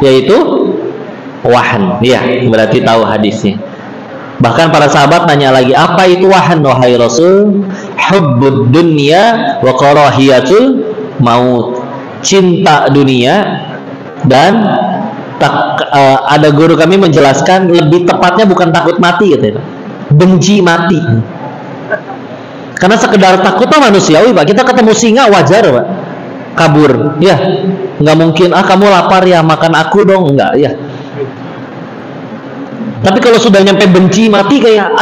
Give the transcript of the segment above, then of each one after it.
yaitu wahan. Ya, berarti tahu hadisnya. Bahkan para sahabat nanya lagi, apa itu wahan wahai Rasul? Hubbud dunya wa karahiyatul maut. Cinta dunia dan ada guru kami menjelaskan lebih tepatnya bukan takut mati gitu ya. Benci mati. Karena sekedar takut mah manusiawi, Pak. Kita ketemu singa wajar, Pak. Kabur. Ya. Nggak mungkin kamu lapar ya, makan aku dong, enggak ya. Tapi kalau sudah nyampe benci mati kayak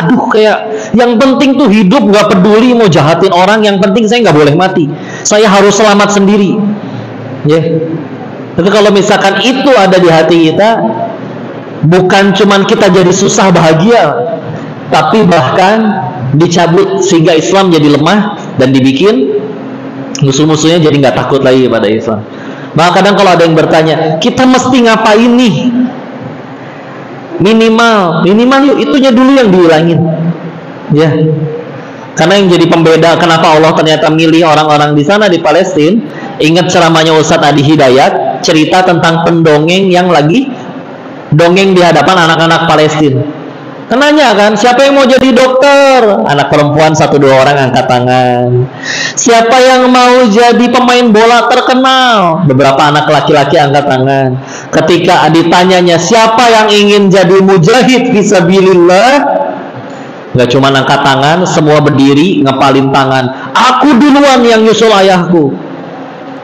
yang penting tuh hidup, nggak peduli mau jahatin orang, yang penting saya nggak boleh mati, saya harus selamat sendiri, ya. Tapi kalau misalkan itu ada di hati kita, bukan cuman kita jadi susah bahagia, tapi bahkan dicabut sehingga Islam jadi lemah dan dibikin musuh-musuhnya jadi nggak takut lagi pada Islam. Maka kadang kalau ada yang bertanya, kita mesti ngapain nih? Minimal yuk itunya dulu yang dihilangin, ya. Karena yang jadi pembeda kenapa Allah ternyata milih orang-orang di sana di Palestina. Ingat ceramahnya Ustadz Adi Hidayat, cerita tentang pendongeng yang lagi dongeng di hadapan anak-anak Palestina. Nanya kan, siapa yang mau jadi dokter? Anak perempuan 1-2 orang angkat tangan. Siapa yang mau jadi pemain bola terkenal? Beberapa anak laki-laki angkat tangan. Ketika ditanyanya siapa yang ingin jadi mujahid fisabilillah, nggak cuma angkat tangan, semua berdiri ngepalin tangan. Aku duluan yang nyusul ayahku.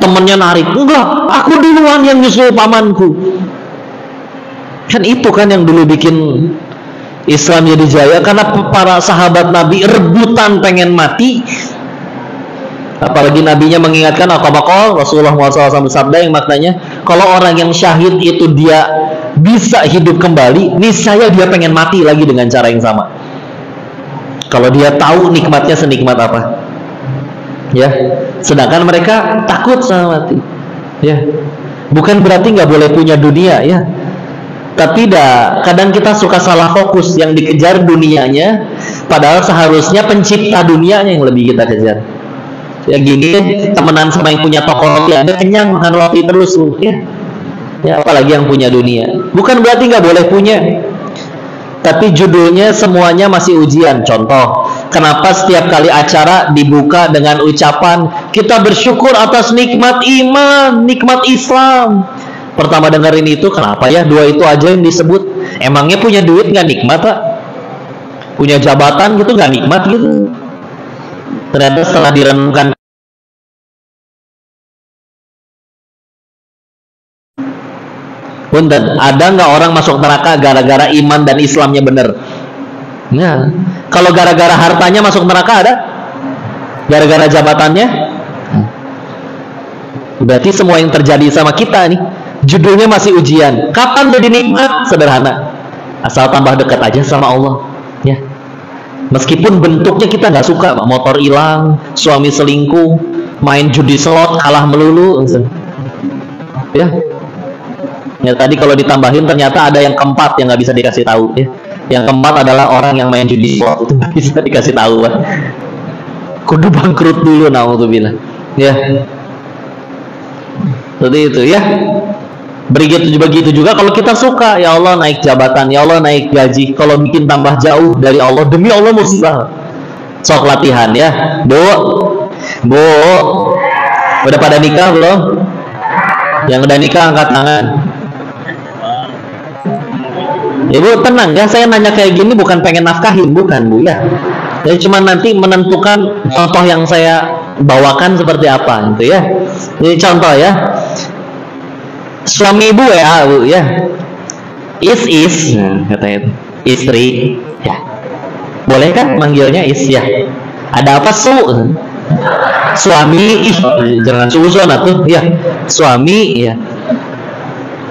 Temennya narik, enggak, aku duluan yang nyusul pamanku. Kan itu kan yang dulu bikin Islam jadi jaya, karena para sahabat Nabi rebutan pengen mati. Apalagi Nabinya mengingatkan Rasulullah SAW bersabda yang maknanya kalau orang yang syahid itu dia bisa hidup kembali, niscaya dia pengen mati lagi dengan cara yang sama. Kalau dia tahu nikmatnya senikmat apa, ya. Sedangkan mereka takut sama mati, ya. Bukan berarti nggak boleh punya dunia, ya. Tapi kadang kita suka salah fokus, yang dikejar dunianya, padahal seharusnya pencipta dunianya yang lebih kita kejar. Ya gini, temenan sama yang punya toko roti, Anda kenyang makan roti terus, ya. Ya apalagi yang punya dunia. Bukan berarti nggak boleh punya, tapi judulnya semuanya masih ujian. Contoh, kenapa setiap kali acara dibuka dengan ucapan kita bersyukur atas nikmat iman, nikmat Islam. Pertama dengerin itu, kenapa ya 2 itu aja yang disebut? Emangnya punya duit nggak nikmat, Pak? Punya jabatan gitu nggak nikmat gitu? Ternyata setelah direnungkan, punten, ada nggak orang masuk neraka gara-gara iman dan Islamnya bener? Nah, kalau gara-gara hartanya masuk neraka ada? Gara-gara jabatannya? Berarti semua yang terjadi sama kita nih, judulnya masih ujian. Kapan jadi nikmat? Sederhana, asal tambah dekat aja sama Allah, ya. Meskipun bentuknya kita nggak suka, motor hilang, suami selingkuh, main judi slot kalah melulu, ya. Ya tadi kalau ditambahin ternyata ada yang keempat yang nggak bisa dikasih tahu, ya. Yang keempat adalah orang yang main judi slot, itu nggak bisa dikasih tahu, kudu bangkrut dulu, naudzubillah, ya. Seperti itu, ya. Begitu juga kalau kita suka, ya Allah naik jabatan, ya Allah naik gaji. Kalau bikin tambah jauh dari Allah, demi Allah mustahil. Sok latihan, ya. Bu, udah pada nikah belum? Yang udah nikah angkat tangan. Ibu tenang ya, saya nanya kayak gini bukan pengen nafkahin, bukan Bu, ya. Jadi cuma nanti menentukan contoh yang saya bawakan seperti apa, gitu ya. Jadi contoh ya. Suami ibu ya, Bu, ya. Is, katanya itu. Istri, ya. Boleh kan manggilnya is, ya. Ada apa su? Suami, jangan susun atuh, ya. Suami, ya.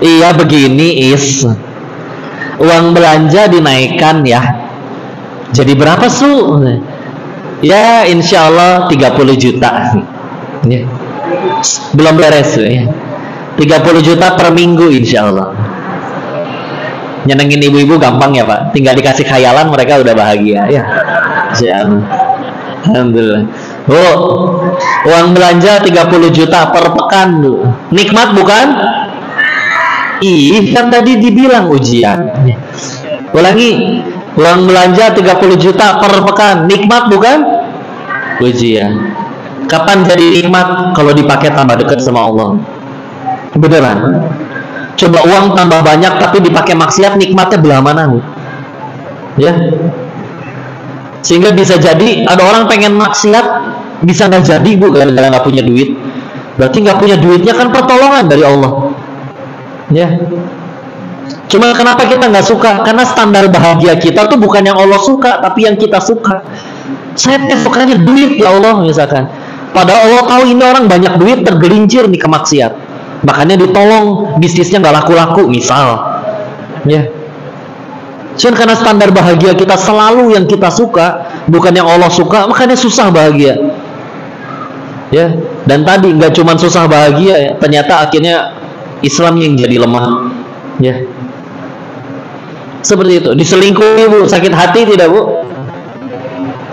Iya begini is. Uang belanja dinaikkan ya. Jadi berapa su? Ya insya Allah 30 juta. Ya. Belum beres ya. 30 juta per minggu insya Allah. Nyenengin ibu-ibu gampang ya Pak. Tinggal dikasih khayalan mereka udah bahagia ya. Alhamdulillah. Oh, uang belanja 30 juta per pekan. Nikmat bukan? Ih, kan tadi dibilang ujian. Ulangi, uang belanja 30 juta per pekan, nikmat bukan? Ujian. Kapan jadi nikmat? Kalau dipakai tambah dekat sama Allah. Beneran. Coba uang tambah banyak tapi dipakai maksiat, nikmatnya belah mana? Ya. Sehingga bisa jadi ada orang pengen maksiat bisa nggak jadi, bu, gara-gara nggak punya duit. Berarti nggak punya duitnya kan pertolongan dari Allah. Ya. Cuma kenapa kita nggak suka? Karena standar bahagia kita tuh bukan yang Allah suka, tapi yang kita suka. Saya sukanya duit ya Allah misalkan. Padahal Allah tahu ini orang banyak duit tergelincir nih ke maksiat. Makanya ditolong bisnisnya nggak laku-laku misal. Ya. Cuma karena standar bahagia kita selalu yang kita suka, bukan yang Allah suka, makanya susah bahagia. Ya. Dan tadi nggak cuma susah bahagia, ya, ternyata akhirnya Islam yang jadi lemah. Ya. Seperti itu. Diselingkuhi, bu, sakit hati tidak, bu?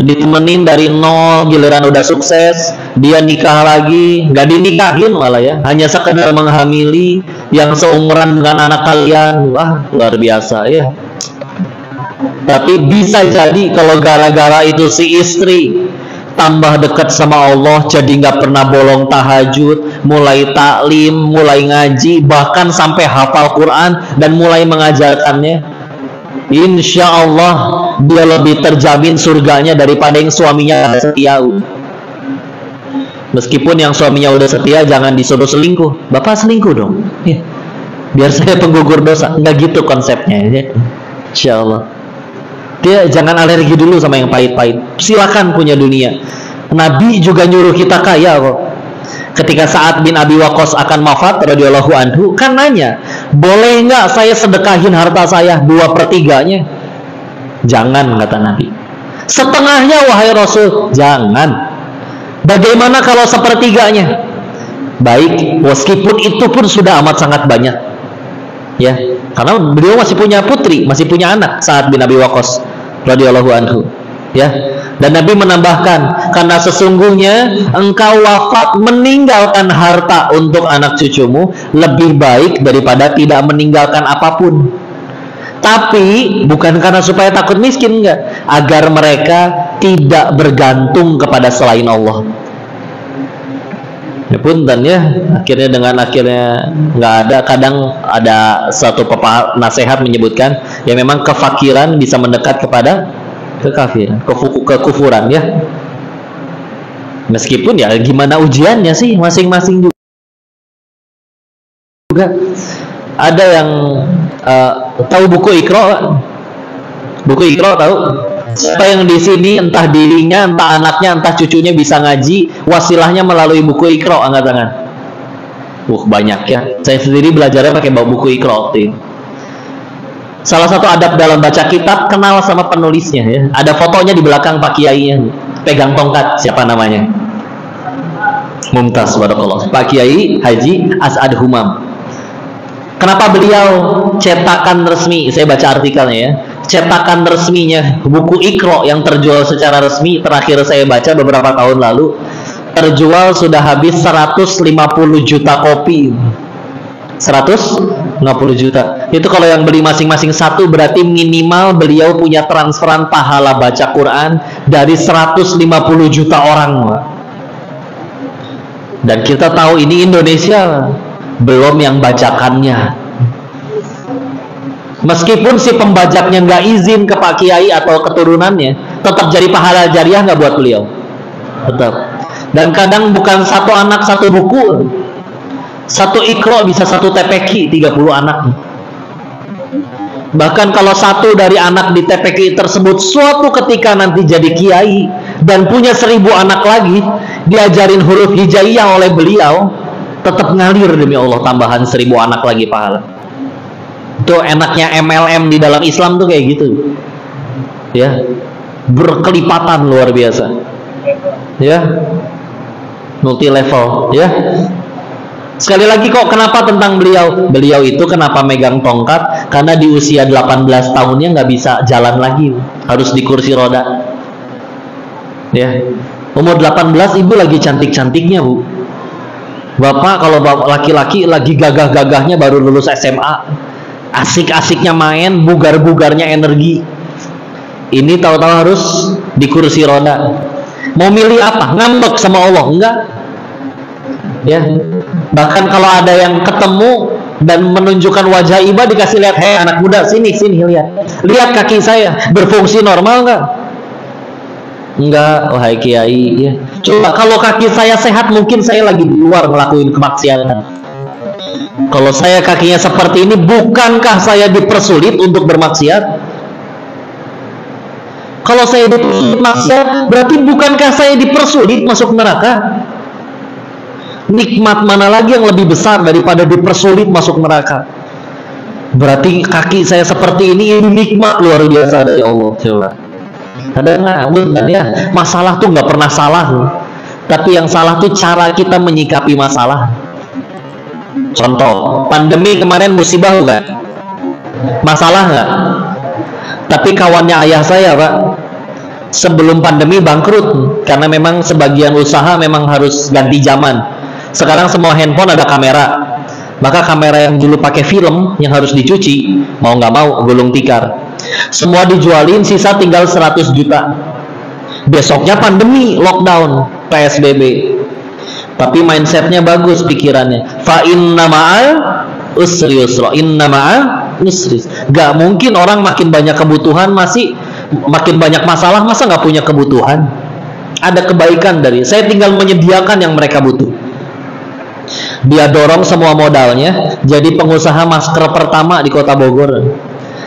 Ditemenin dari nol, giliran udah sukses, dia nikah lagi, nggak dinikahin malah ya, hanya sekedar menghamili yang seumuran dengan anak kalian. Wah, luar biasa ya. Tapi bisa jadi kalau gara-gara itu si istri tambah dekat sama Allah, jadi nggak pernah bolong tahajud, mulai taklim, mulai ngaji, bahkan sampai hafal Quran dan mulai mengajarkannya. Insya Allah dia lebih terjamin surganya daripada yang suaminya setia. Meskipun yang suaminya udah setia, jangan disuruh selingkuh. Bapak selingkuh dong, ya. Biar saya penggugur dosa. Nggak gitu konsepnya ya. Insya Allah. Dia jangan alergi dulu sama yang pahit-pahit. Silakan punya dunia. Nabi juga nyuruh kita kaya kok. Ketika Sa'ad bin Abi Waqqas akan wafat radhiyallahu anhu, kan nanya, boleh nggak saya sedekahin harta saya 2/3-nya? Jangan, kata Nabi. Setengahnya wahai Rasul? Jangan. Bagaimana kalau 1/3-nya? Baik, meskipun itu pun sudah amat sangat banyak. Ya, karena beliau masih punya putri, masih punya anak, Sa'ad bin Abi Waqqas radhiyallahu anhu. Ya. Dan Nabi menambahkan, karena sesungguhnya engkau wafat meninggalkan harta untuk anak cucumu lebih baik daripada tidak meninggalkan apapun. Tapi bukan karena supaya takut miskin, enggak, agar mereka tidak bergantung kepada selain Allah. Ya punten ya, akhirnya dengan akhirnya nggak ada, kadang ada satu nasihat menyebutkan ya memang kefakiran bisa mendekat kepada kekafiran, kekufuran ya. Meskipun ya gimana ujiannya sih masing-masing juga. Ada yang tahu buku Iqra? Buku Iqra tahu? Siapa yang di sini entah dirinya, entah anaknya, entah cucunya bisa ngaji, wasilahnya melalui buku Iqra, angkat tangan. Banyak ya. Saya sendiri belajarnya pakai buku Iqra waktu itu. Salah satu adab dalam baca kitab, kenal sama penulisnya ya. Ada fotonya di belakang Pak Kiainya, pegang tongkat, siapa namanya? Mumtaz, barakallah. Pak Kiai Haji As'ad Humam. Kenapa beliau cetakan resmi? Saya baca artikelnya ya. Cetakan resminya buku Iqra yang terjual secara resmi terakhir saya baca beberapa tahun lalu, terjual sudah habis 150 juta kopi. 150 juta. Itu kalau yang beli masing-masing satu, berarti minimal beliau punya transferan pahala baca Quran dari 150 juta orang. Dan kita tahu ini Indonesia, belum yang bacakannya. Meskipun si pembajaknya nggak izin ke Pak Kiai atau keturunannya, tetap jadi pahala jariah nggak buat beliau? Tetap. Dan kadang bukan satu anak satu buku. Satu Iqra bisa satu TPQ 30 anak. Bahkan kalau satu dari anak di TPQ tersebut suatu ketika nanti jadi kiai dan punya 1000 anak lagi, diajarin huruf hijaiyah oleh beliau, tetap ngalir demi Allah, tambahan 1000 anak lagi pahala. Itu enaknya MLM di dalam Islam tuh kayak gitu. Ya. Berkelipatan luar biasa. Ya. Multi level, ya. Sekali lagi kok kenapa tentang beliau? Beliau itu kenapa megang tongkat? Karena di usia 18 tahunnya nggak bisa jalan lagi, harus di kursi roda. Ya, umur 18 ibu lagi cantik-cantiknya bu. Bapak kalau bapak laki-laki lagi gagah-gagahnya baru lulus SMA, asik-asiknya main, bugar-bugarnya energi, ini tahu-tahu harus di kursi roda. Mau milih apa? Ngambek sama Allah? Enggak. Ya. Bahkan kalau ada yang ketemu dan menunjukkan wajah iba, dikasih lihat, hei anak muda, sini lihat kaki saya berfungsi normal enggak? Enggak, wahai kiai. Ya. Coba kalau kaki saya sehat, mungkin saya lagi di luar ngelakuin kemaksiatan. Kalau saya kakinya seperti ini, bukankah saya dipersulit untuk bermaksiat? Kalau saya dipersulit maksiat, berarti bukankah saya dipersulit masuk neraka? Nikmat mana lagi yang lebih besar daripada dipersulit masuk neraka? Berarti kaki saya seperti ini nikmat luar biasa dari Allah. Coba. Ada nggak? Ya, masalah tuh nggak pernah salah, tapi yang salah tuh cara kita menyikapi masalah. Contoh, pandemi kemarin musibah nggak? Masalah nggak? Tapi kawannya ayah saya, Pak, sebelum pandemi bangkrut karena memang sebagian usaha memang harus ganti zaman. Sekarang semua handphone ada kamera, maka kamera yang dulu pakai film yang harus dicuci, mau nggak mau gulung tikar. Semua dijualin, sisa tinggal 100 juta. Besoknya pandemi, lockdown, PSBB. Tapi mindsetnya bagus, pikirannya. Fa inna ma'al usri yusra, inna ma'al usri. Gak mungkin orang makin banyak kebutuhan masih makin banyak masalah, masa nggak punya kebutuhan? Ada kebaikan dari saya, tinggal menyediakan yang mereka butuh. Dia dorong semua modalnya, jadi pengusaha masker pertama di kota Bogor.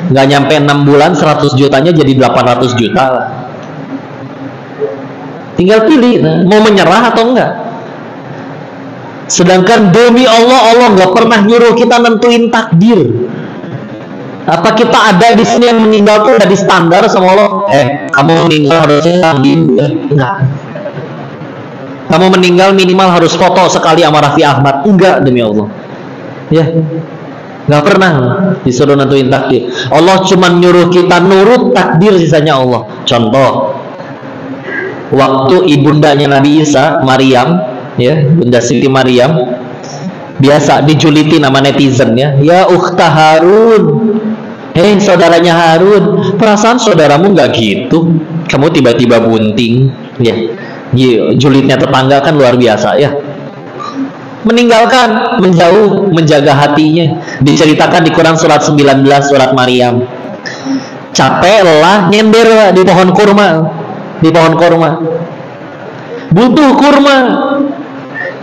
Nggak nyampe 6 bulan 100 jutanya jadi 800 juta lah. Tinggal pilih mau menyerah atau enggak. Sedangkan demi Allah nggak pernah nyuruh kita nentuin takdir. Apa kita ada di sini yang meninggal tuh udah di standar sama Allah? Kamu meninggal harusnya enggak. Kamu meninggal minimal harus foto sekali sama Raffi Ahmad. Enggak, demi Allah. Ya. Nggak pernah disuruh nentuin takdir. Allah cuma nyuruh kita nurut takdir, sisanya Allah. Contoh, waktu ibundanya Nabi Isa, Maryam, ya, Bunda Siti Maryam, biasa dijulitin sama netizen, ya ukhta Harun, hei saudaranya Harun, perasaan saudaramu nggak gitu, kamu tiba-tiba bunting, ya, julitnya tetangga kan luar biasa, ya. Meninggalkan, menjauh, menjaga hatinya. Diceritakan di Quran surat 19, surat Maryam. Capek, lelah, nyender di pohon kurma. Di pohon kurma. Butuh kurma.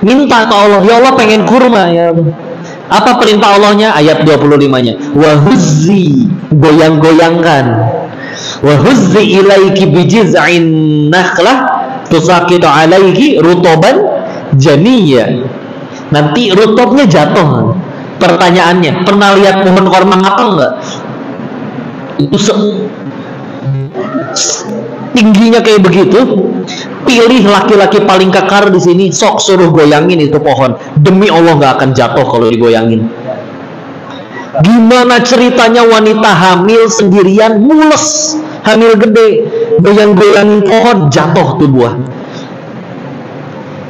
Minta ke Allah, ya Allah pengen kurma, ya. Apa perintah Allahnya? Ayat 25-nya. Wahuzzi, goyang-goyangkan. Wahuzzi ilaiki bijiz'in nakhlah tusaqitu alaiki rutoban janiyya. Nanti rutubnya jatuh. Pertanyaannya, pernah lihat pohon korma apa enggak? Itu tingginya kayak begitu. Pilih laki-laki paling kekar di sini, sok suruh goyangin itu pohon. Demi Allah nggak akan jatuh kalau digoyangin. Gimana ceritanya wanita hamil sendirian, mules, hamil gede, goyang-goyangin pohon, jatuh tuh buah.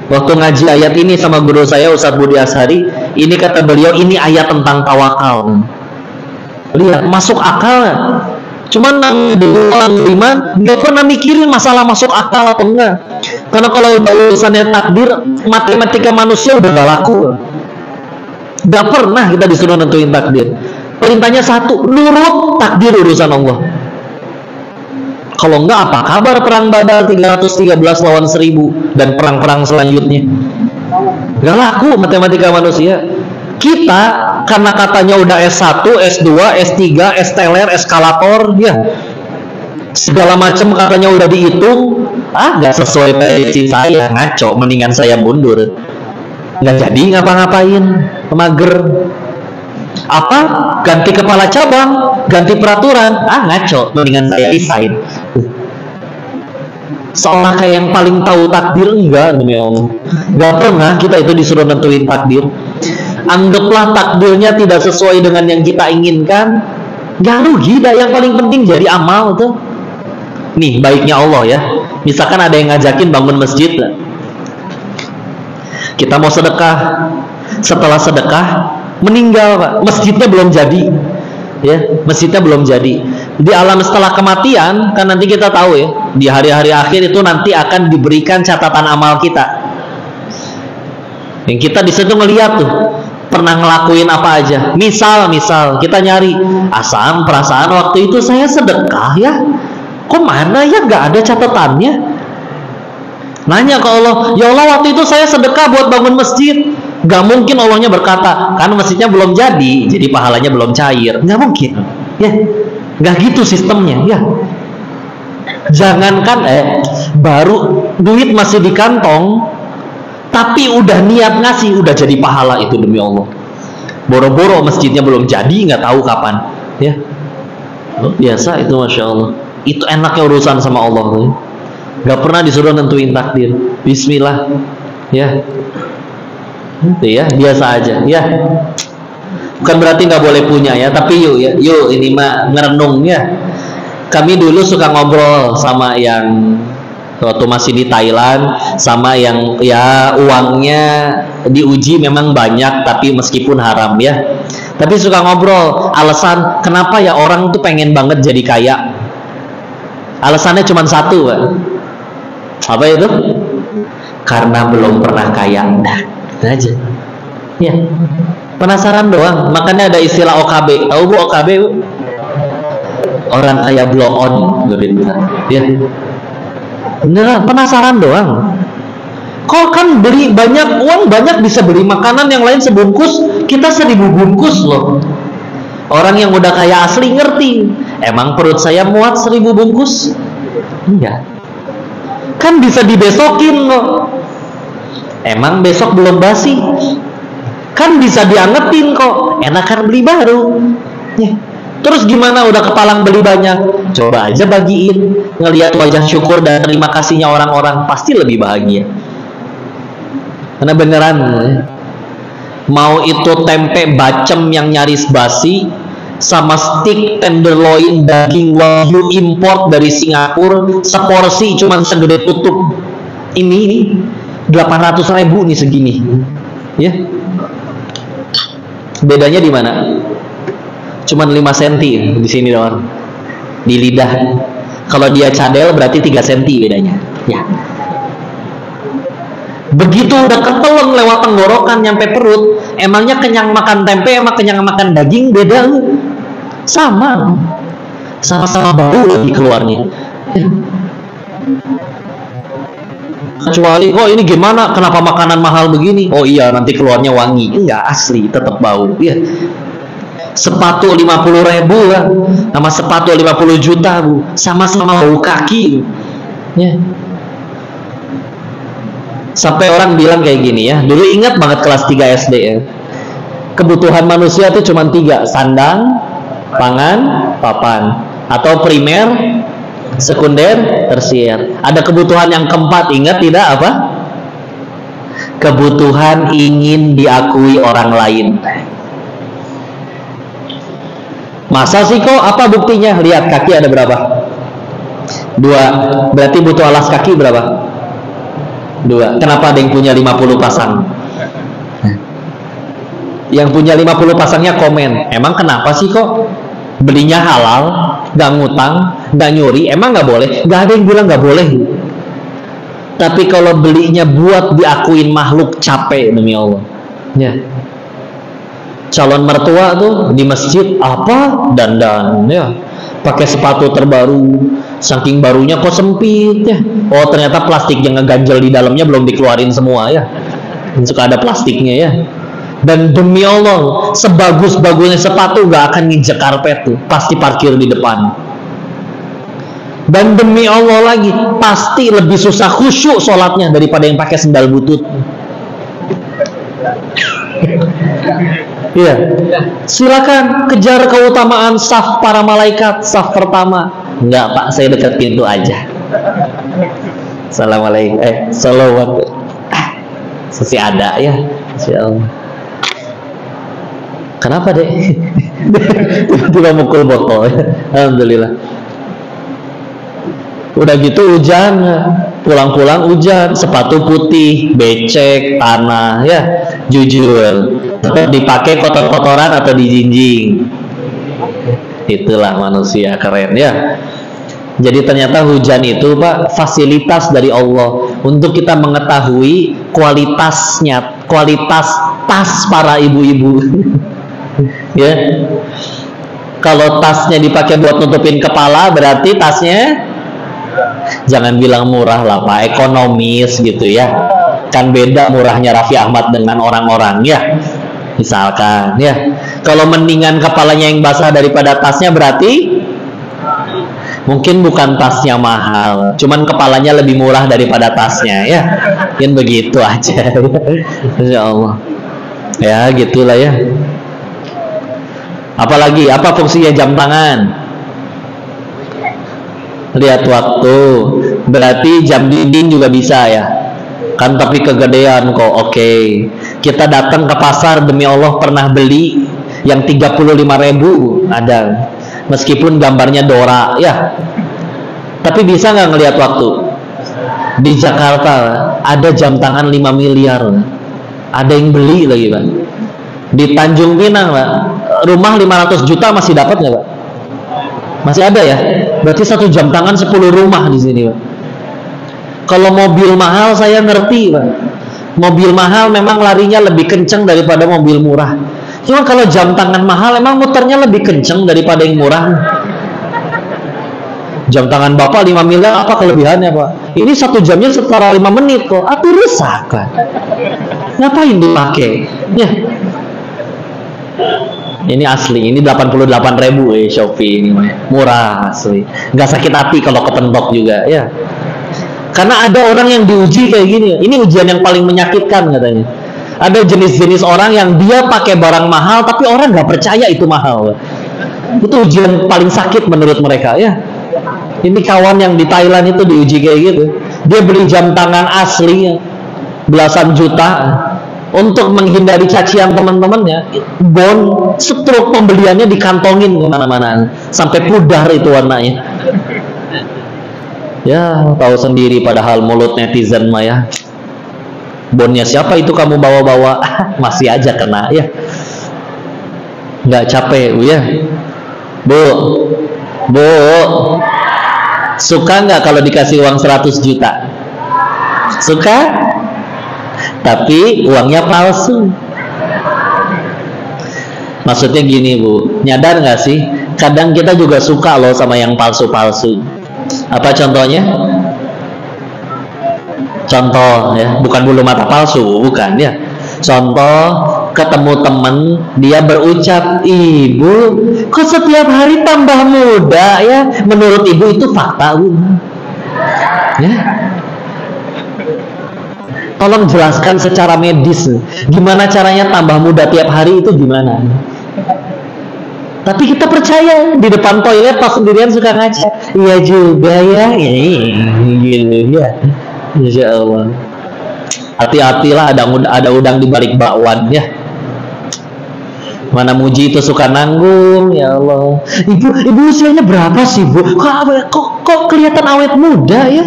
Waktu ngaji ayat ini sama guru saya Ustadz Budi Ashari, ini kata beliau, ini ayat tentang tawakal. Lihat, masuk akal. Cuman orang beriman nggak pernah mikirin masalah masuk akal atau enggak. Karena kalau urusannya takdir, matematika manusia udah gak laku. Gak pernah kita disuruh nentuin takdir. Perintahnya satu, nurut takdir urusan Allah. Kalau enggak, apa kabar perang Badar 313 lawan 1000 dan perang-perang selanjutnya? Gak laku matematika manusia. Kita karena katanya udah S1, S2, S3, S-teler, eskalator, ya segala macam katanya udah dihitung. Gak sesuai prediksi saya, ngaco, mendingan saya mundur. Gak jadi ngapa-ngapain, mager. Apa? Ganti kepala cabang, ganti peraturan. Ngaco, mendingan saya resign. Seolah kayak yang paling tahu takdir. Enggak, demi Allah. Gak pernah kita itu disuruh nentuin takdir. Anggaplah takdirnya tidak sesuai dengan yang kita inginkan, gak rugi dah. Yang paling penting jadi amal tuh. Nih baiknya Allah ya. Misalkan ada yang ngajakin bangun masjid, Kita mau sedekah, setelah sedekah meninggal Pak, masjidnya belum jadi, ya masjidnya belum jadi. Di alam setelah kematian kan nanti kita tahu ya, di hari-hari akhir itu nanti akan diberikan catatan amal kita. Yang kita di situ ngelihat tuh pernah ngelakuin apa aja. Misal kita nyari asam perasaan waktu itu saya sedekah ya, kok mana ya nggak ada catatannya. Nanya ke Allah, ya Allah waktu itu saya sedekah buat bangun masjid. Gak mungkin Allahnya berkata, kan masjidnya belum jadi pahalanya belum cair. Gak mungkin, ya. Gak gitu sistemnya, ya. Jangankan baru duit masih di kantong, tapi udah niat ngasih, udah jadi pahala itu demi Allah. Boro-boro masjidnya belum jadi, nggak tahu kapan, ya. Biasa itu, masya Allah. Itu enaknya urusan sama Allah, ya. Gak pernah disuruh nentuin takdir. Bismillah, ya. Ya biasa aja, ya. Bukan berarti nggak boleh punya ya, tapi yuk ini mah ngerenung ya. Kami dulu suka ngobrol sama yang waktu masih di Thailand, sama yang ya uangnya diuji memang banyak, tapi meskipun haram ya. Tapi suka ngobrol alasan kenapa ya orang tuh pengen banget jadi kaya. Alasannya cuma satu, Pak. Apa itu? Karena belum pernah kaya. Nah, itu aja. Ya. Penasaran doang. Makanya ada istilah OKB. Tahu Bu OKB, Bu? Orang kaya blow on, ya. Beneran, penasaran doang. Kok kan beli banyak uang, banyak bisa beli makanan yang lain sebungkus, kita 1000 bungkus loh. Orang yang udah kaya asli ngerti. Emang perut saya muat 1000 bungkus? Enggak. Kan bisa dibesokin kok. Emang besok belum basi? Kan bisa diangetin kok. Enakan beli baru. Ya. Terus gimana udah kepalang beli banyak? Coba aja bagiin. Ngelihat wajah syukur dan terima kasihnya orang-orang, pasti lebih bahagia. Karena beneran, mau itu tempe bacem yang nyaris basi, sama steak tenderloin daging wagyu import dari Singapura, seporsi cuman segede tutup. Ini 800.000 nih segini, ya. Bedanya di mana? Cuman 5 cm di sini doang, di lidah. Kalau dia cadel berarti 3 cm bedanya, ya. Begitu udah ketelen lewat tenggorokan nyampe perut, emangnya kenyang makan tempe sama kenyang makan daging beda? Sama-sama bau lagi keluarnya. Kecuali, oh ini gimana? Kenapa makanan mahal begini? Oh iya, nanti keluarnya wangi. Enggak, asli, tetap bau. Ya. Sepatu 50.000 lah, sama sepatu 50 juta Bu, sama-sama bau kaki. Ya. Sampai orang bilang kayak gini ya. Dulu ingat banget kelas 3 SD ya. Kebutuhan manusia itu cuma 3, sandang, pangan, papan. Atau primer, sekunder, tersier. Ada kebutuhan yang keempat, ingat tidak apa? Kebutuhan ingin diakui orang lain. Masa sih kok? Apa buktinya? Lihat kaki ada berapa? 2. Berarti butuh alas kaki berapa? 2. Kenapa ada yang punya 50 pasang? Yang punya 50 pasangnya komen, emang kenapa sih kok belinya halal, gak ngutang, gak nyuri? Emang gak boleh? Gak ada yang bilang gak boleh. Tapi kalau belinya buat diakuin makhluk, capek demi Allah. Ya. Calon mertua tuh di masjid apa? Dandan ya. Pakai sepatu terbaru, saking barunya kok sempit ya. Oh ternyata plastik yang ngeganjel di dalamnya belum dikeluarin semua ya. Suka ada plastiknya ya. Dan demi Allah, sebagus-bagusnya sepatu gak akan nginjek karpet tuh, pasti parkir di depan. Dan demi Allah lagi, pasti lebih susah khusyuk sholatnya daripada yang pakai sendal butut. Iya. Silakan kejar keutamaan saf para malaikat, saf pertama. Enggak Pak, saya dekat pintu aja. Assalamualaikum. Salawat. Masih ada ya. Insyaallah. Kenapa deh? Tiba-tiba mukul botol. Alhamdulillah. Udah gitu hujan. pulang-pulang hujan, sepatu putih, becek, tanah, ya, jujur. Tetap dipakai kotor-kotoran atau dijinjing. Itulah manusia keren, ya. Jadi ternyata hujan itu, Pak, fasilitas dari Allah untuk kita mengetahui kualitasnya, kualitas tas para ibu-ibu. Ya. Kalau tasnya dipakai buat nutupin kepala, berarti tasnya jangan bilang murah lah, Pak, ekonomis gitu ya. Kan beda murahnya Raffi Ahmad dengan orang-orang, ya. Misalkan, ya. Kalau mendingan kepalanya yang basah daripada tasnya, berarti mungkin bukan tasnya mahal, cuman kepalanya lebih murah daripada tasnya, ya. Mungkin begitu aja. Insya Allah. Ya, gitulah ya. Apalagi, apa fungsinya jam tangan? Lihat waktu. Berarti jam dinding juga bisa, ya. Kan tapi kegedean kok. Oke. Kita datang ke pasar, demi Allah pernah beli yang 35.000 ada. Meskipun gambarnya Dora, ya. Tapi bisa nggak ngelihat waktu? Di Jakarta ada jam tangan 5 miliar. Ada yang beli lagi, Pak. Di Tanjung Pinang, Pak, rumah 500 juta masih dapat nggak, Pak? Masih ada, ya? Berarti satu jam tangan 10 rumah di sini, Pak. Kalau mobil mahal saya ngerti, Pak. Mobil mahal memang larinya lebih kenceng daripada mobil murah. Cuma kalau jam tangan mahal emang muternya lebih kenceng daripada yang murah. Jam tangan Bapak 5 miliar, apa kelebihannya, Pak? Ini satu jamnya setara 5 menit kok. Aku rusak, Pak. Ngapain dipakai? Ya. Ini asli, ini 88.000 Shopee ini, murah asli. Nggak sakit hati kalau kepentok juga, ya. Karena ada orang yang diuji kayak gini. Ini ujian yang paling menyakitkan katanya. Ada jenis-jenis orang yang dia pakai barang mahal tapi orang nggak percaya itu mahal. Itu ujian paling sakit menurut mereka, ya. Ini kawan yang di Thailand itu diuji kayak gitu. Dia beli jam tangan asli belasan juta untuk menghindari cacian teman-temannya. Stroke pembeliannya dikantongin kemana-mana sampai pudar itu warnanya. Ya, tahu sendiri padahal mulut netizen mah, ya. Bonnya siapa itu kamu bawa-bawa? Masih aja kena, ya. Nggak capek, Bu, ya. Bu, suka nggak kalau dikasih uang 100 juta? Suka? Tapi uangnya palsu. Maksudnya gini, Bu, nyadar nggak sih? Kadang kita juga suka loh sama yang palsu-palsu. Apa contohnya? Contoh, ya, bukan bulu mata palsu, bukan, ya. Contoh, ketemu temen, dia berucap, "Ibu, kok setiap hari tambah muda, ya?" Menurut ibu itu fakta, Bu. Ya. Tolong jelaskan secara medis, gimana caranya tambah muda tiap hari itu gimana? Tapi kita percaya, di depan toilet pas sendirian suka ngaca. Iya juga, ya. Gitu, ya. Insya Allah. Hati-hatilah, ada udang di balik bakwan, ya. Mana Muji itu suka nanggung, ya Allah. Ibu usianya berapa sih, Bu? Kok kelihatan awet muda, ya?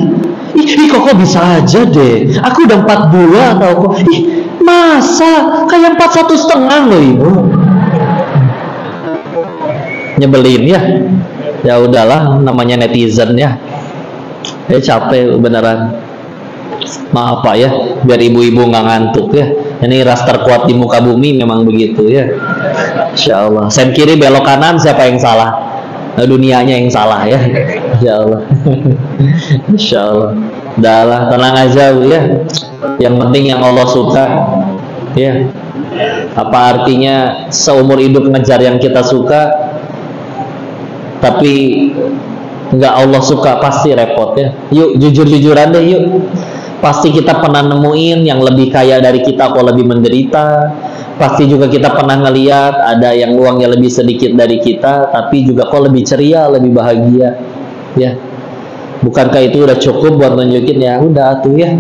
Kok bisa aja deh. Aku udah 42 tau kok. Masa kayak 41,5 loh, Ibu. Nyebelin, ya. Ya udahlah, namanya netizen, ya. Capek beneran. Maaf, Pak, ya, biar ibu-ibu nggak ngantuk, ya. Ini ras terkuat di muka bumi memang begitu, ya. Insya Allah. Sen kiri belok kanan, siapa yang salah? Dunianya yang salah, ya. Insya Allah. Insya Allah. Udahlah, tenang aja, Bu, ya. Yang penting yang Allah suka, ya. Apa artinya seumur hidup ngejar yang kita suka, tapi nggak Allah suka, pasti repot, ya. Yuk, jujur-jujuran deh, yuk. Pasti kita pernah nemuin yang lebih kaya dari kita kok lebih menderita. Pasti juga kita pernah ngeliat ada yang uangnya lebih sedikit dari kita, tapi juga kok lebih ceria, lebih bahagia, ya. Bukankah itu udah cukup buat nunjukin, ya udah tuh, ya.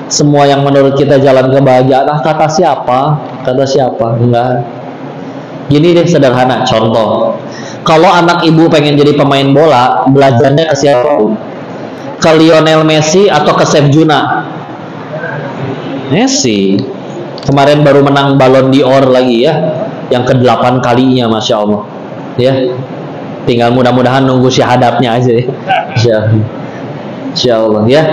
Semua yang menurut kita jalan kebahagiaan, kata siapa? Kata siapa? Enggak. Gini deh, sederhana contoh. Kalau anak ibu pengen jadi pemain bola, belajarnya ke siapa? Ke Lionel Messi atau ke Chef Juna? Messi. Kemarin baru menang Ballon d'Or lagi ya, yang ke-8 kalinya, Masya Allah ya. Tinggal mudah-mudahan nunggu syahadatnya aja ya. Insya Allah ya.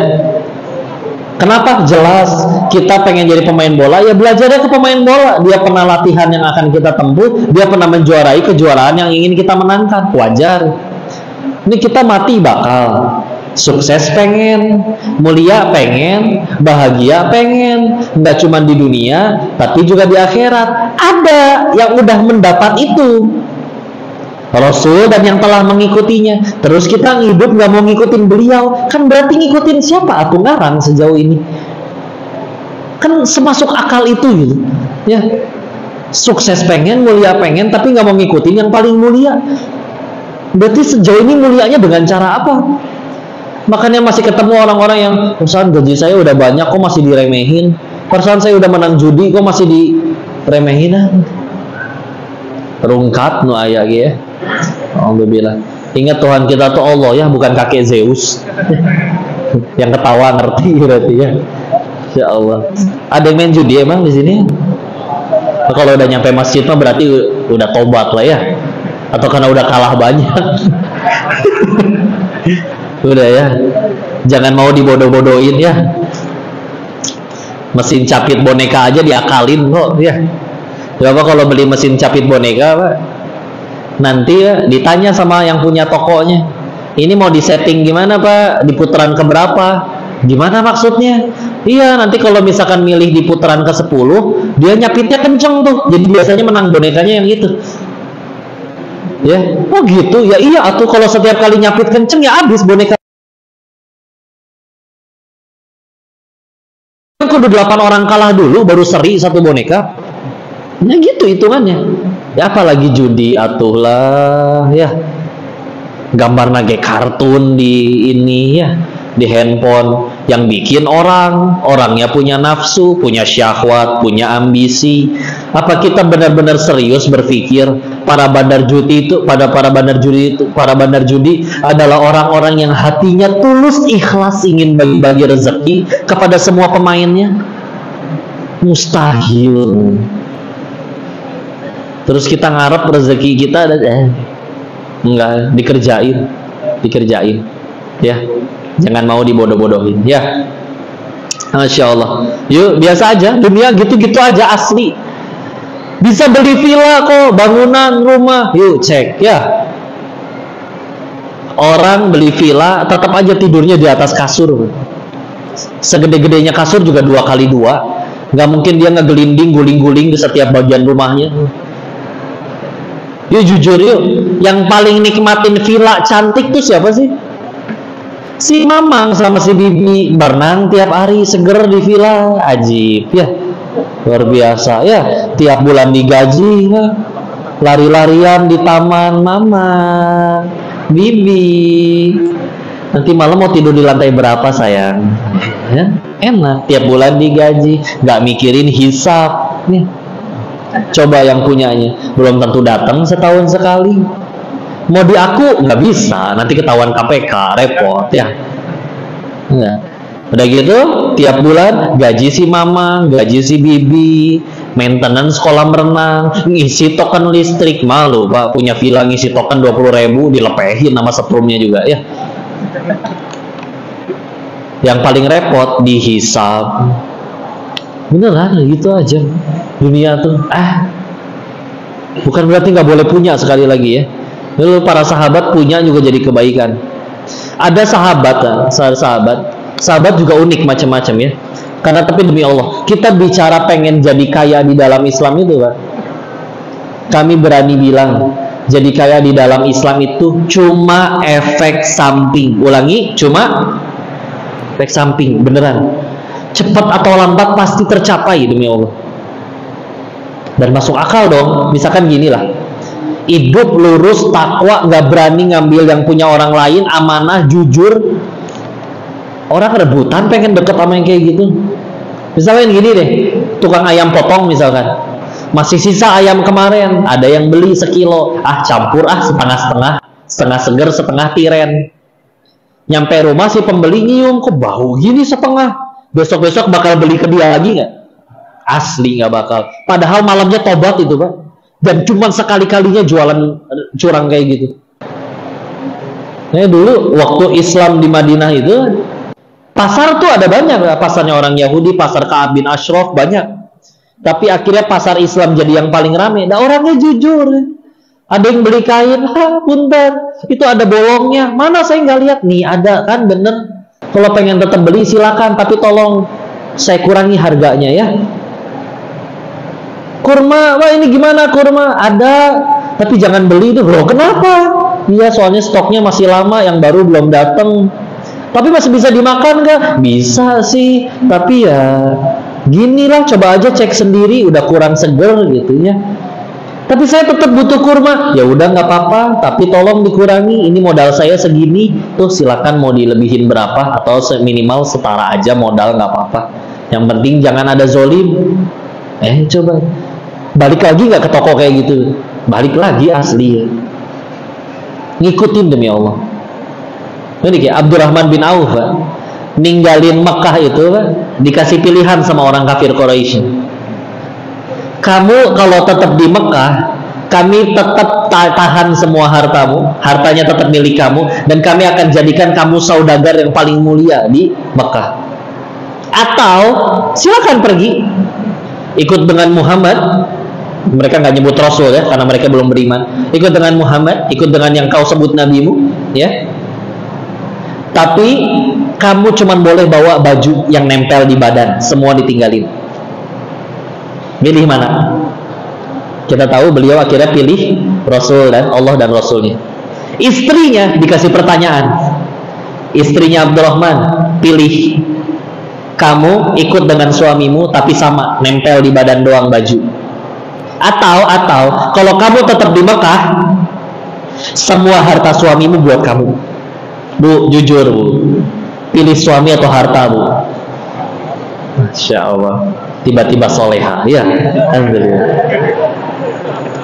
Kenapa? Jelas kita pengen jadi pemain bola, ya belajarnya ke pemain bola. Dia pernah latihan yang akan kita tempuh, dia pernah menjuarai kejuaraan yang ingin kita menangkan, wajar. Ini kita mati bakal, sukses pengen, mulia pengen, bahagia pengen, nggak cuma di dunia tapi juga di akhirat. Ada yang udah mendapat itu, Rasul dan yang telah mengikutinya. Terus kita hidup nggak mau ngikutin beliau, kan berarti ngikutin siapa? Aku ngarang sejauh ini. Kan semasuk akal itu gitu ya. Sukses pengen, mulia pengen, tapi nggak mau ngikutin yang paling mulia. Berarti sejauh ini mulianya dengan cara apa? Makanya masih ketemu orang-orang yang, Ustaz, gaji saya udah banyak kok masih diremehin. Perasaan saya udah menang judi kok masih diremehin. Rungkat nu aya ge ya. Alhamdulillah. Ingat Tuhan kita tuh Allah ya, bukan kakek Zeus. Yang ketawa ngerti berarti ya. Insya Allah. Ada yang main judi emang di sini? Nah, kalau udah nyampe masjid mah berarti udah tobat lah ya. Atau karena udah kalah banyak. Udah ya. Jangan mau dibodoh-bodohin ya. Mesin capit boneka aja diakalin kok ya. Berapa kalau beli mesin capit boneka, Pak? Nanti ya ditanya sama yang punya tokonya, ini mau disetting gimana, Pak? Di putaran keberapa? Gimana maksudnya? Iya, nanti kalau misalkan milih di putaran ke-10, dia nyapitnya kenceng tuh. Jadi biasanya menang bonekanya yang itu. Ya, oh gitu. Ya iya, atau kalau setiap kali nyapit kenceng ya habis boneka. Kudu 8 orang kalah dulu baru seri satu boneka. Ya gitu hitungannya. Ya apalagi judi atuhlah ya. Gambar nage kartun di ini ya, di handphone yang bikin orangnya punya nafsu, punya syahwat, punya ambisi. Apa kita benar-benar serius berpikir para bandar judi itu adalah orang-orang yang hatinya tulus ikhlas ingin bagi-bagi rezeki kepada semua pemainnya? Mustahil. Terus kita ngarep rezeki kita enggak dikerjain ya. Jangan mau dibodoh-bodohin ya. Masya Allah. Yuk biasa aja, dunia gitu-gitu aja asli. Bisa beli villa kok, bangunan rumah. Yuk cek ya. Orang beli villa tetap aja tidurnya di atas kasur. Segede-gedenya kasur juga 2x2. Nggak mungkin dia ngegelinding guling-guling di setiap bagian rumahnya. Yuk jujur yuk, yang paling nikmatin villa cantik tuh siapa sih? Si Mamang sama si Bibi berenang tiap hari seger di villa, ajib ya, luar biasa ya. Tiap bulan digaji ya. Lari-larian di taman Mama, Bibi. Nanti malam mau tidur di lantai berapa sayang? Ya, enak, tiap bulan digaji, nggak mikirin hisap nih. Coba yang punyanya belum tentu datang setahun sekali. Mau di aku nggak bisa, nanti ketahuan KPK, repot ya. Nah, udah gitu tiap bulan gaji si Mama, gaji si Bibi, maintenance kolam renang, ngisi token listrik. Malu Pak punya villa ngisi token 20.000 dilepehin sama setrumnya juga ya. Yang paling repot dihisap. Beneran gitu aja dunia tuh. Bukan berarti nggak boleh punya, sekali lagi ya. Lalu para sahabat punya juga jadi kebaikan. Ada sahabat juga unik macam-macam ya. Karena tapi demi Allah, kita bicara pengen jadi kaya di dalam Islam itu, Pak. Kami berani bilang, jadi kaya di dalam Islam itu cuma efek samping. Ulangi, cuma efek samping, beneran. Cepat atau lambat pasti tercapai demi Allah. Dan masuk akal dong. Misalkan gini lah, hidup lurus, takwa, nggak berani ngambil yang punya orang lain, amanah, jujur. Orang rebutan pengen deket sama yang kayak gitu. Misalkan gini deh, tukang ayam potong misalkan, masih sisa ayam kemarin, ada yang beli sekilo, campur setengah-setengah, setengah seger, setengah tiren. Nyampe rumah si pembeli nyium, kok bau gini setengah. Besok-besok bakal beli ke dia lagi nggak? Asli nggak bakal. Padahal malamnya tobat itu, Pak. Dan cuma sekali-kalinya jualan curang kayak gitu. Nah, dulu waktu Islam di Madinah itu, pasar tuh ada banyak. Pasarnya orang Yahudi, pasar Ka'ab bin Ashraf, banyak. Tapi akhirnya pasar Islam jadi yang paling rame. Nah, orangnya jujur. Ada yang beli kain, punten, itu ada bolongnya. Mana saya nggak lihat. Nih ada kan, bener. Kalau pengen tetap beli silakan, tapi tolong saya kurangi harganya ya. Kurma, wah ini gimana kurma? Ada, tapi jangan beli itu. Loh, kenapa? Iya, soalnya stoknya masih lama, yang baru belum datang. Tapi masih bisa dimakan nggak? Bisa sih, tapi ya gini lah, coba aja cek sendiri, udah kurang seger gitu ya. Tapi saya tetap butuh kurma. Ya udah nggak apa-apa, tapi tolong dikurangi. Ini modal saya segini, tuh silakan mau dilebihin berapa atau minimal setara aja modal, nggak apa-apa. Yang penting jangan ada zolim. Coba balik lagi nggak ke toko kayak gitu? Balik lagi asli ya. Ngikutin demi Allah. Ini kayak Abdurrahman bin Auf, Pak. Ninggalin Mekah itu, Pak, dikasih pilihan sama orang kafir Quraisy. Kamu kalau tetap di Mekah, kami tetap tahan semua hartamu, hartanya tetap milik kamu, dan kami akan jadikan kamu saudagar yang paling mulia di Mekah. Atau silakan pergi, ikut dengan Muhammad. Mereka nggak nyebut Rasul ya, karena mereka belum beriman. Ikut dengan Muhammad, ikut dengan yang kau sebut nabimu, ya. Tapi kamu cuma boleh bawa baju yang nempel di badan, semua ditinggalin. Pilih mana? Kita tahu beliau akhirnya pilih Rasul dan Allah dan Rasulnya. Istrinya dikasih pertanyaan. Istrinya Abdurrahman, pilih. Kamu ikut dengan suamimu tapi sama, nempel di badan doang baju. Atau kalau kamu tetap di Mekah, semua harta suamimu buat kamu. Bu, jujur Bu, pilih suami atau harta Bu? Masya Allah. Tiba-tiba soleha, ya, alhamdulillah.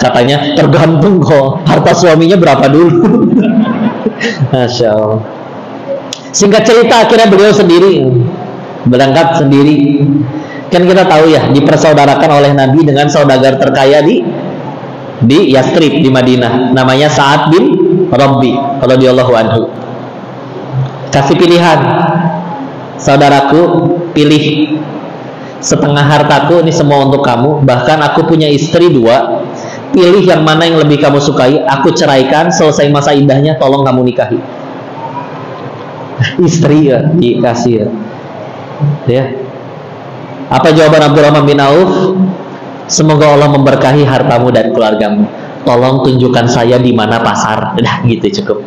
Katanya tergantung kok, harta suaminya berapa dulu. Masya Allah. Singkat cerita akhirnya beliau sendiri berangkat sendiri. Kan kita tahu ya, dipersaudarakan oleh Nabi dengan saudagar terkaya di Yastrib di Madinah, namanya Sa'ad bin Rabbi radhiyallahu anhu. Kasih pilihan, saudaraku, pilih. Setengah hartaku ini semua untuk kamu, bahkan aku punya istri 2. Pilih yang mana yang lebih kamu sukai, aku ceraikan, selesai masa indahnya tolong kamu nikahi. Istri ya dikasih ya. Apa jawaban Abdurrahman bin Auf? Semoga Allah memberkahi hartamu dan keluargamu. Tolong tunjukkan saya di mana pasar. Dah gitu cukup.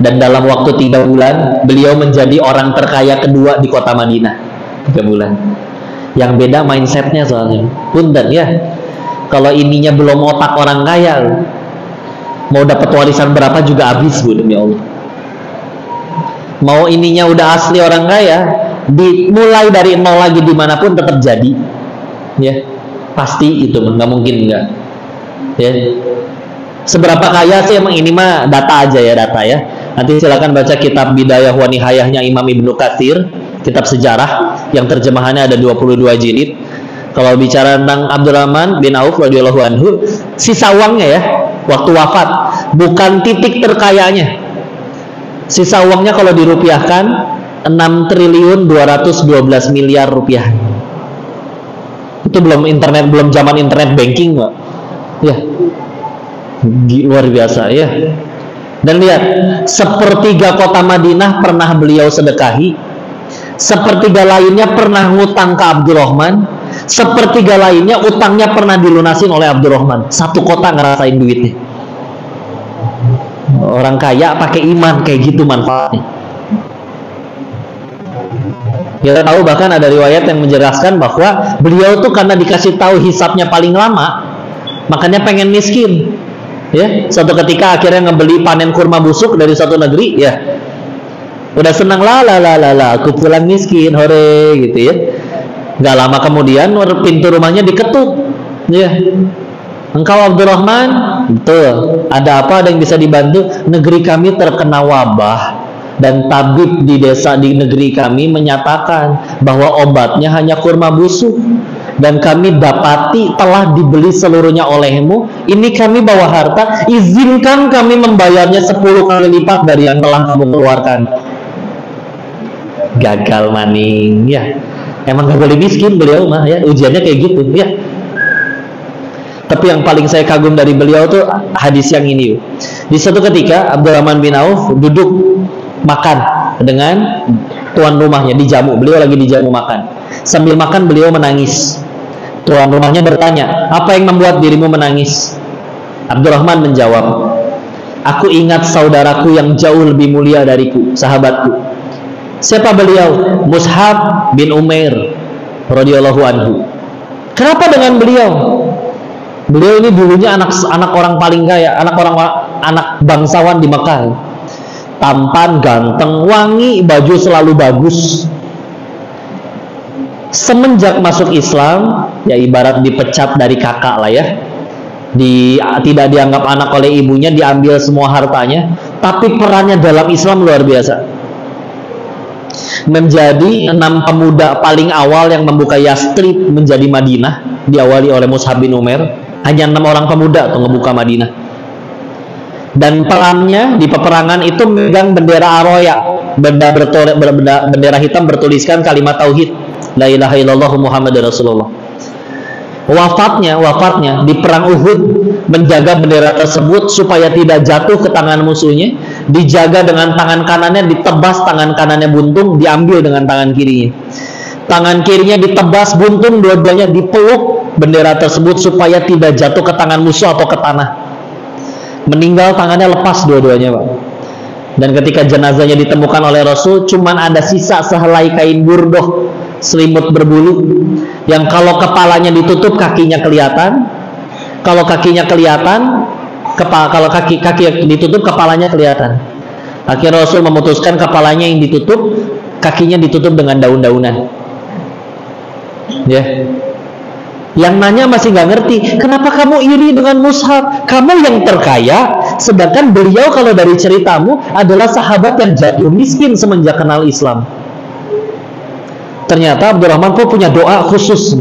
Dan dalam waktu 3 bulan beliau menjadi orang terkaya kedua di kota Madinah. 3 bulan. Yang beda mindsetnya soalnya. Punten ya. Kalau ininya belum otak orang kaya, mau dapat warisan berapa juga habis Bu, demi Allah. Mau ininya udah asli orang kaya, dimulai dari nol lagi dimanapun tetap jadi. Ya, pasti itu nggak mungkin nggak. Ya. Seberapa kaya sih emang ini mah data aja ya, data ya. Nanti silakan baca kitab Bidayah wa Nihayahnya Imam Ibnu Katsir, kitab sejarah yang terjemahannya ada 22 jilid. Kalau bicara tentang Abdurrahman bin Auf radhiyallahu anhu, sisa uangnya ya, waktu wafat, bukan titik terkayanya. Sisa uangnya kalau dirupiahkan 6.212 miliar rupiah. Itu belum internet, belum zaman internet banking, Pak. Ya. Luar biasa ya. Dan lihat, sepertiga kota Madinah pernah beliau sedekahi, sepertiga lainnya pernah ngutang ke Abdurrahman, sepertiga lainnya utangnya pernah dilunasin oleh Abdurrahman. Satu kota ngerasain duitnya. Orang kaya pakai iman, kayak gitu manfaatnya. Kita tahu bahkan ada riwayat yang menjelaskan bahwa beliau tuh karena dikasih tahu hisabnya paling lama, makanya pengen miskin. Ya, suatu ketika akhirnya ngebeli panen kurma busuk dari suatu negeri, ya. Udah senang lah, aku pulang miskin, hore gitu ya. Gak lama kemudian pintu rumahnya diketuk, ya. Engkau Abdurrahman, betul. Ada apa? Ada yang bisa dibantu? Negeri kami terkena wabah. Dan tabib di desa di negeri kami menyatakan bahwa obatnya hanya kurma busuk, dan kami dapati telah dibeli seluruhnya olehmu. Ini kami bawa harta, izinkan kami membayarnya 10 kali lipat dari yang telah kamu keluarkan. Gagal maning, ya. Emang gak boleh miskin beliau mah, ya. Ujiannya kayak gitu, ya. Tapi yang paling saya kagum dari beliau tuh hadis yang ini. Di suatu ketika Abdurrahman bin Auf duduk makan dengan tuan rumahnya, dijamu. Beliau lagi dijamu makan. Sambil makan beliau menangis. Tuan rumahnya bertanya, apa yang membuat dirimu menangis? Abdurrahman menjawab, aku ingat saudaraku yang jauh lebih mulia dariku, sahabatku. Siapa beliau? Mus'ab bin Umair radhiyallahu anhu. Kenapa dengan beliau? Beliau ini dulunya anak orang paling kaya, anak bangsawan di Mekah. Tampan, ganteng, wangi, baju selalu bagus. Semenjak masuk Islam, ya ibarat dipecat dari kakak lah ya. Tidak dianggap anak oleh ibunya, diambil semua hartanya. Tapi perannya dalam Islam luar biasa. Menjadi 6 pemuda paling awal yang membuka Yastrib menjadi Madinah, diawali oleh Mus'ab bin Umair. Hanya 6 orang pemuda tuh ngebuka Madinah. Dan perannya di peperangan itu memegang bendera Aroya, bendera hitam bertuliskan kalimat tauhid, la ilaha illallah Muhammadur Rasulullah. Wafatnya di perang Uhud, menjaga bendera tersebut supaya tidak jatuh ke tangan musuhnya, dijaga dengan tangan kanannya, ditebas tangan kanannya buntung, diambil dengan tangan kirinya. Tangan kirinya ditebas buntung, dua-duanya dipeluk bendera tersebut supaya tidak jatuh ke tangan musuh atau ke tanah. Meninggal tangannya lepas dua-duanya, Pak. Dan ketika jenazahnya ditemukan oleh Rasul, cuman ada sisa sehelai kain burdoh, selimut berbulu, yang kalau kepalanya ditutup kakinya kelihatan, kalau kakinya kelihatan, kalau kaki ditutup kepalanya kelihatan. Akhirnya Rasul memutuskan kepalanya yang ditutup, kakinya ditutup dengan daun-daunan. Ya, yang nanya masih nggak ngerti, kenapa kamu iri dengan Mus'ab? Kamu yang terkaya, sedangkan beliau kalau dari ceritamu adalah sahabat yang jatuh miskin semenjak kenal Islam. Ternyata Abdurrahman pun punya doa khusus,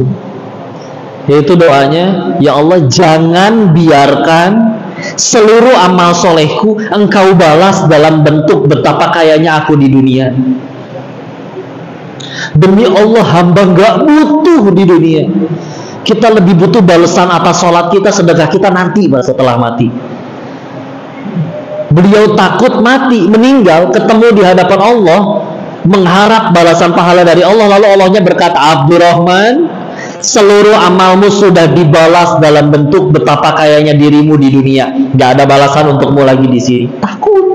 yaitu doanya, ya Allah, jangan biarkan seluruh amal solehku engkau balas dalam bentuk betapa kayanya aku di dunia. Demi Allah, hamba gak butuh di dunia. Kita lebih butuh balasan atas sholat kita, sedekah kita nanti setelah mati. Beliau takut mati, meninggal, ketemu di hadapan Allah, mengharap balasan pahala dari Allah. Lalu Allahnya berkata, Abdurrahman, seluruh amalmu sudah dibalas dalam bentuk betapa kayanya dirimu di dunia. Gak ada balasan untukmu lagi di sini. Takut,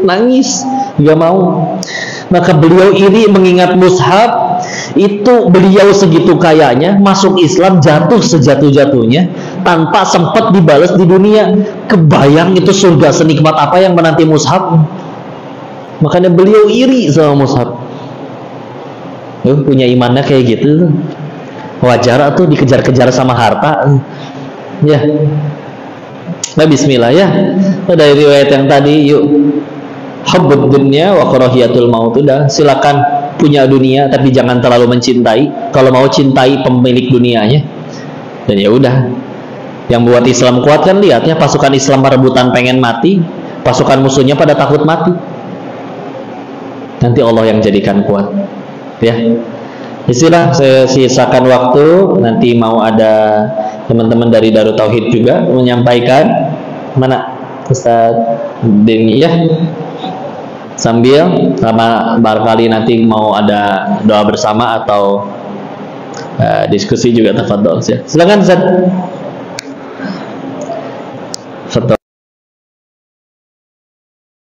nangis, gak mau. Maka beliau iri mengingat Mus'ab, itu beliau segitu kayanya, masuk Islam jatuh sejatuh-jatuhnya tanpa sempat dibalas di dunia. Kebayang itu surga senikmat apa yang menanti Mus'ab. Makanya beliau iri sama Mus'ab. Punya imannya kayak gitu, wajar tuh dikejar-kejar sama harta. Ya, nah bismillah ya. Dari riwayat yang tadi, yuk, hubbud dunya wa karahiyatul maut. Udah, silakan punya dunia tapi jangan terlalu mencintai. Kalau mau cintai pemilik dunianya. Dan ya udah, yang buat Islam kuat kan lihatnya pasukan Islam rebutan pengen mati, pasukan musuhnya pada takut mati. Nanti Allah yang jadikan kuat. Ya, istilah saya sisakan waktu, nanti mau ada teman-teman dari Darut Tauhid juga menyampaikan. Mana Ustaz Denny ya, sambil sama barangkali nanti mau ada doa bersama atau diskusi juga, tafadhol ya. Silakan Ustaz.